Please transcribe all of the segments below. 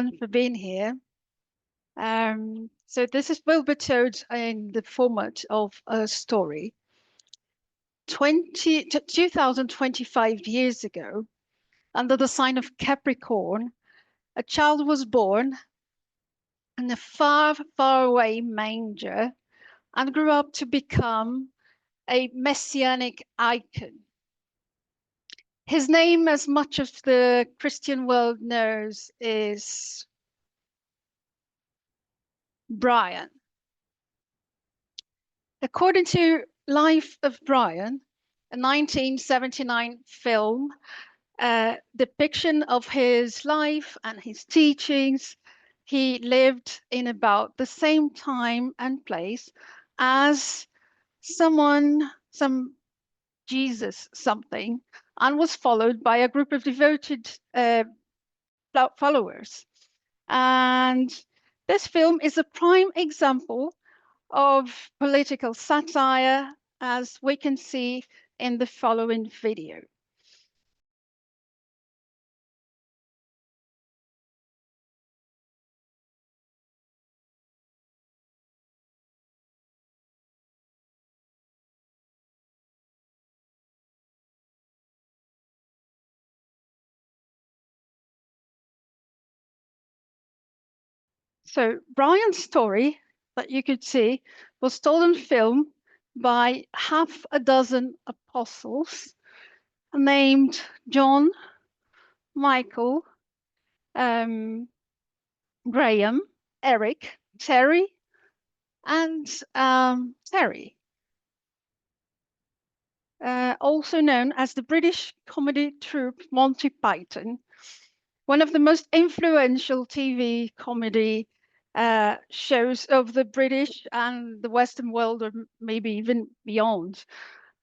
everyone for being here. So this will be told in the format of a story. 2025 years ago, under the sign of Capricorn, a child was born in a far, far away manger and grew up to become a messianic icon. His name, as much as the Christian world knows, is Brian. According to Life of Brian, a 1979 film, depiction of his life and his teachings, he lived in about the same time and place as some Jesus something, and was followed by a group of devoted followers. And this film is a prime example of political satire, as we can see in the following video. So Brian's story that you could see was told in film by half a dozen apostles named John, Michael, Graham, Eric, Terry, and Terry, also known as the British comedy troupe Monty Python, one of the most influential TV comedy shows of the British and the Western world, or maybe even beyond.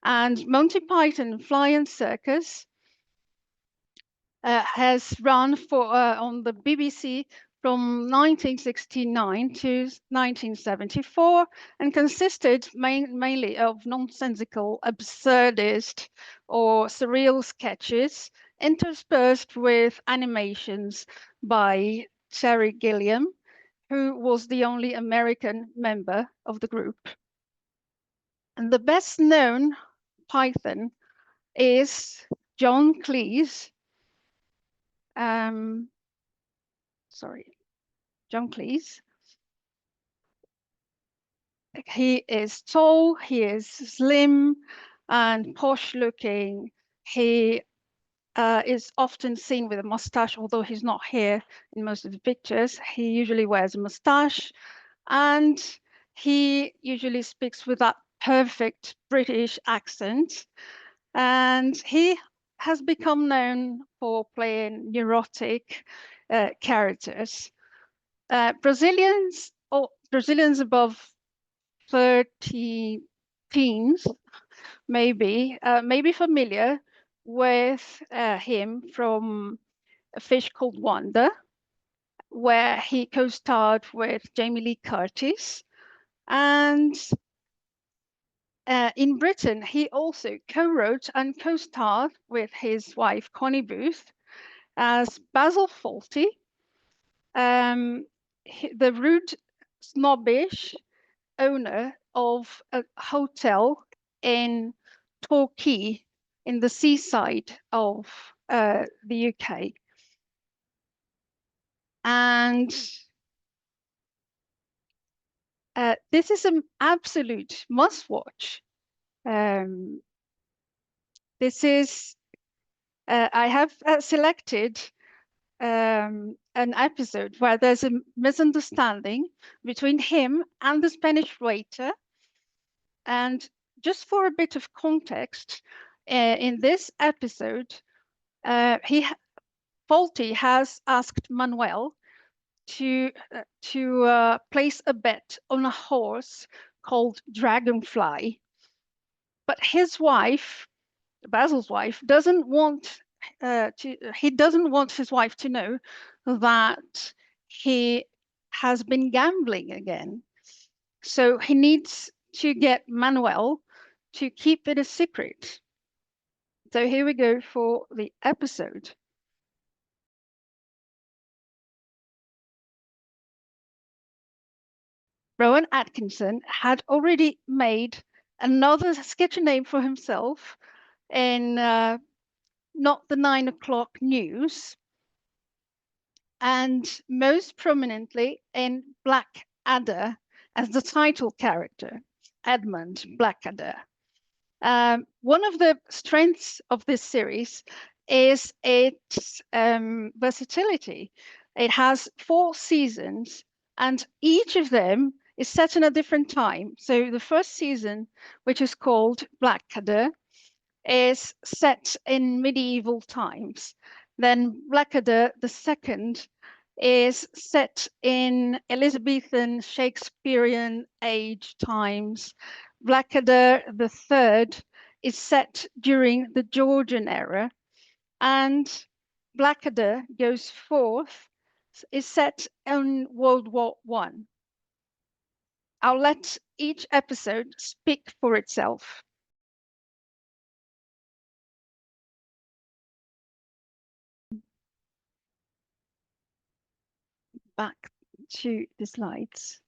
And Monty Python Flying Circus has run on the BBC from 1969 to 1974 and consisted mainly of nonsensical, absurdist or surreal sketches interspersed with animations by Terry Gilliam, who was the only American member of the group. And the best known Python is John Cleese. John Cleese. He is tall, he is slim and posh looking. He is often seen with a mustache, although he's not here in most of the pictures. He usually wears a mustache, and he usually speaks with that perfect British accent. And he has become known for playing neurotic characters. Brazilians above 30 teens may be familiar with him from A Fish Called Wanda, where he co-starred with Jamie Lee Curtis. And in Britain, he also co-wrote and co-starred with his wife, Connie Booth, as Basil Fawlty, the rude, snobbish owner of a hotel in Torquay in the seaside of the UK. And this is an absolute must-watch. This is, I have selected an episode where there's a misunderstanding between him and the Spanish waiter. And just for a bit of context, in this episode, Fawlty has asked Manuel to place a bet on a horse called Dragonfly, but his wife, Basil's wife, doesn't want his wife to know that he has been gambling again. So he needs to get Manuel to keep it a secret. So here we go for the episode. Rowan Atkinson had already made another sketchy name for himself in Not the 9 o'clock News, and most prominently in Blackadder as the title character, Edmund Blackadder. One of the strengths of this series is its versatility. It has 4 seasons, and each of them is set in a different time. So the first season, which is called Blackadder, is set in medieval times. Then Blackadder, the second, is set in Elizabethan Shakespearean age times. Blackadder, the third, is set during the Georgian era. And Blackadder goes forth, is set in World War I. I'll let each episode speak for itself. Back to the slides.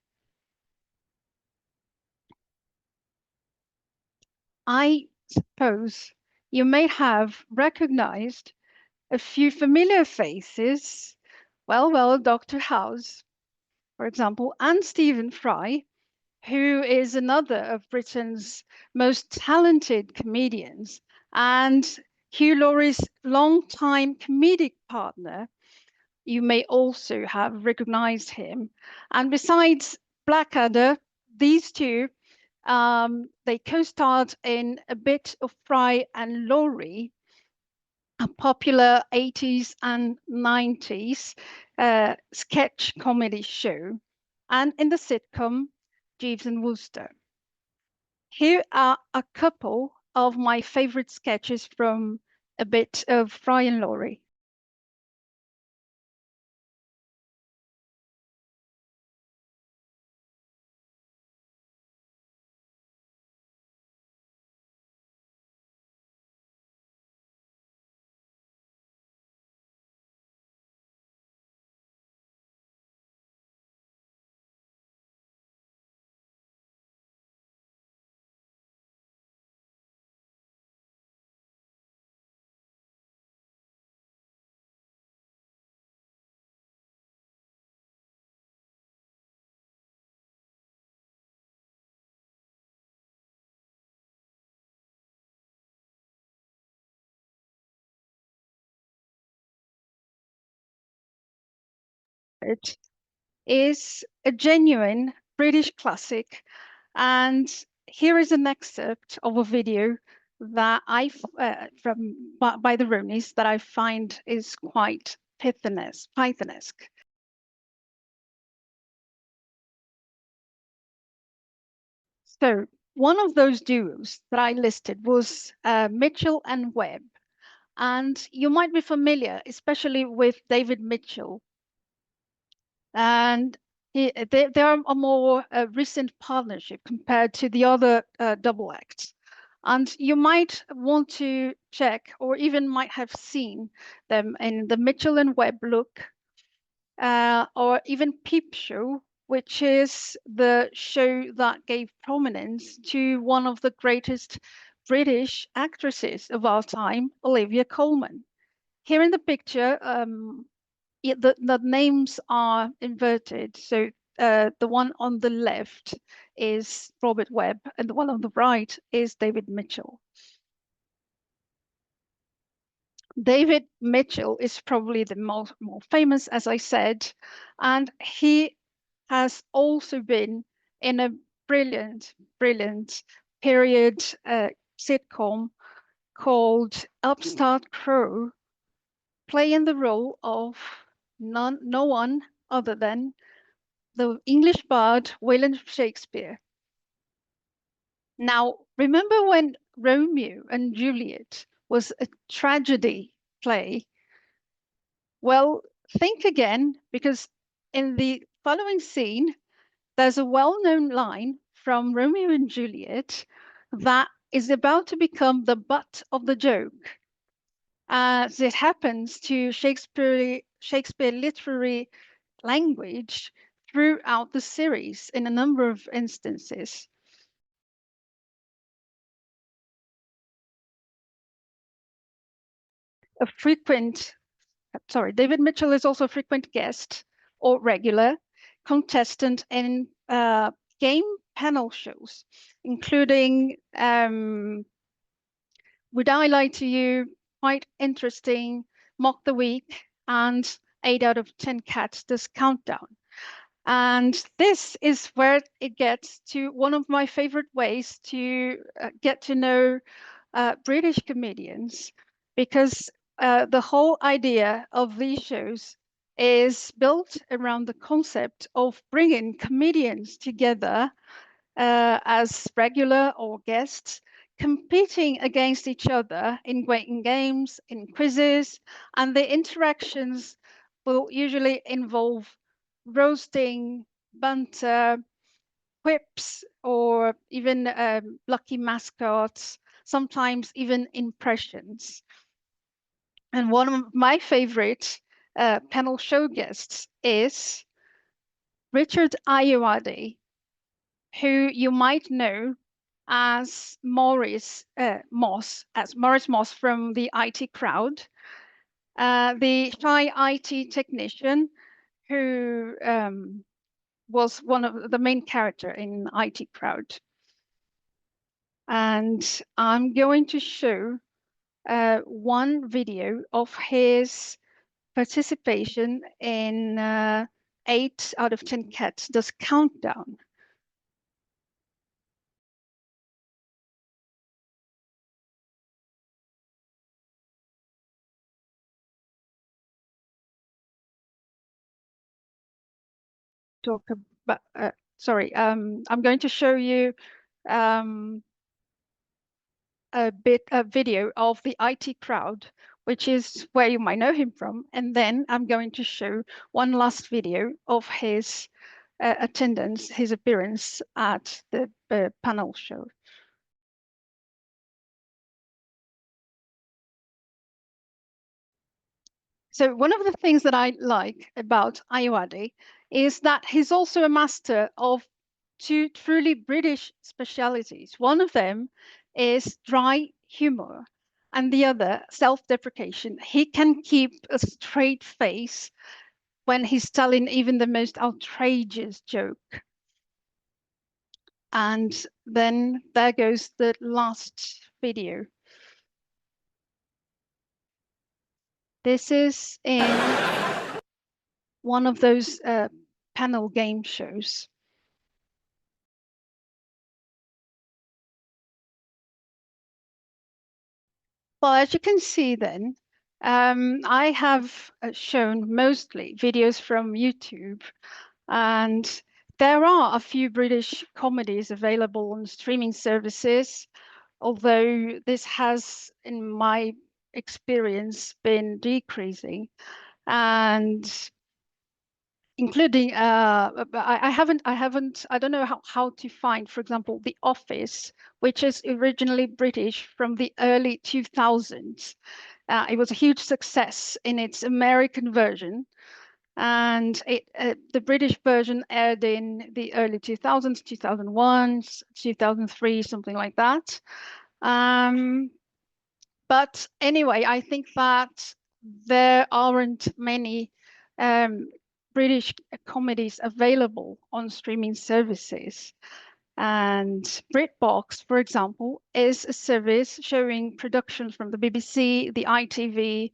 I suppose you may have recognized a few familiar faces. Well, Dr. House, for example, and Stephen Fry, who is another of Britain's most talented comedians, and Hugh Laurie's longtime comedic partner. You may also have recognized him. And besides Blackadder, these two, they co-starred in a bit of Fry and Laurie, a popular 80s and 90s sketch comedy show, and in the sitcom Jeeves and Wooster. Here are a couple of my favorite sketches from a bit of Fry and Laurie. It is a genuine British classic, and here is an excerpt of a video that from by the Ronies that I find is quite Pythonesque. So one of those duos that I listed was Mitchell and Webb, and you might be familiar, especially with David Mitchell. And they are a more recent partnership compared to the other double acts. And you might want to check, or even might have seen them in the Mitchell and Webb look, or even Peep Show, which is the show that gave prominence to one of the greatest British actresses of our time, Olivia Colman. Here in the picture, the names are inverted. So the one on the left is Robert Webb, and the one on the right is David Mitchell. David Mitchell is probably the more famous, as I said, and he has also been in a brilliant period sitcom called Upstart Crow, playing the role of no one other than the English bard William Shakespeare. Now, remember when Romeo and Juliet was a tragedy play? Well, think again, because in the following scene, there's a well-known line from Romeo and Juliet that is about to become the butt of the joke. As it happens to Shakespeare literary language, throughout the series in a number of instances. David Mitchell is also a frequent guest or regular contestant in game panel shows, including Would I Lie to You, Quite Interesting, Mock the Week, and 8 out of 10 Cats Does Countdown. And this is where it gets to one of my favorite ways to get to know British comedians, because the whole idea of these shows is built around the concept of bringing comedians together as regular or guests, competing against each other in games, in quizzes, and the interactions will usually involve roasting, banter, quips, or even lucky mascots, sometimes even impressions. And one of my favorite panel show guests is Richard Ayoade, who you might know as Maurice Moss from the IT Crowd, the shy IT technician who was one of the main character in IT Crowd. And I'm going to show one video of his participation in 8 out of 10 Cats Does Countdown. Talk about, I'm going to show you a video of the IT Crowd, which is where you might know him from. And then I'm going to show one last video of his attendance, his appearance at the panel show. So one of the things that I like about Ayoade is that he's also a master of 2 truly British specialities. One of them is dry humor, and the other, self-deprecation. He can keep a straight face when he's telling even the most outrageous joke. And then there goes the last video. This is in one of those panel game shows. Well, as you can see then, I have shown mostly videos from YouTube, and there are a few British comedies available on streaming services, although this has, in my experience, been decreasing. And including I don't know how to find, for example, The Office, which is originally British from the early 2000s. It was a huge success in its American version, and the British version aired in the early 2000s, 2001, 2003, something like that. But anyway, I think that there aren't many British comedies available on streaming services. And BritBox, for example, is a service showing productions from the BBC, the ITV,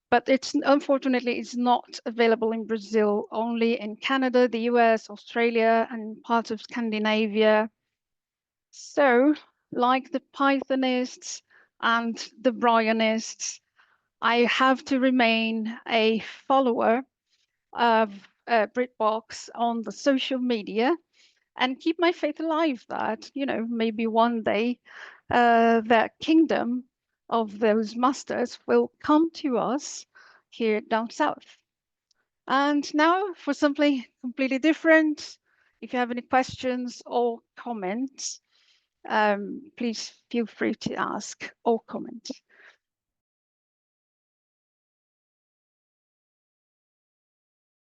but unfortunately it's not available in Brazil, only in Canada, the US, Australia, and parts of Scandinavia. So, like the Pythonists and the Bryanists, I have to remain a follower of BritBox on the social media and keep my faith alive that, maybe one day that kingdom of those masters will come to us here down south. And now for something completely different. If you have any questions or comments, please feel free to ask or comment.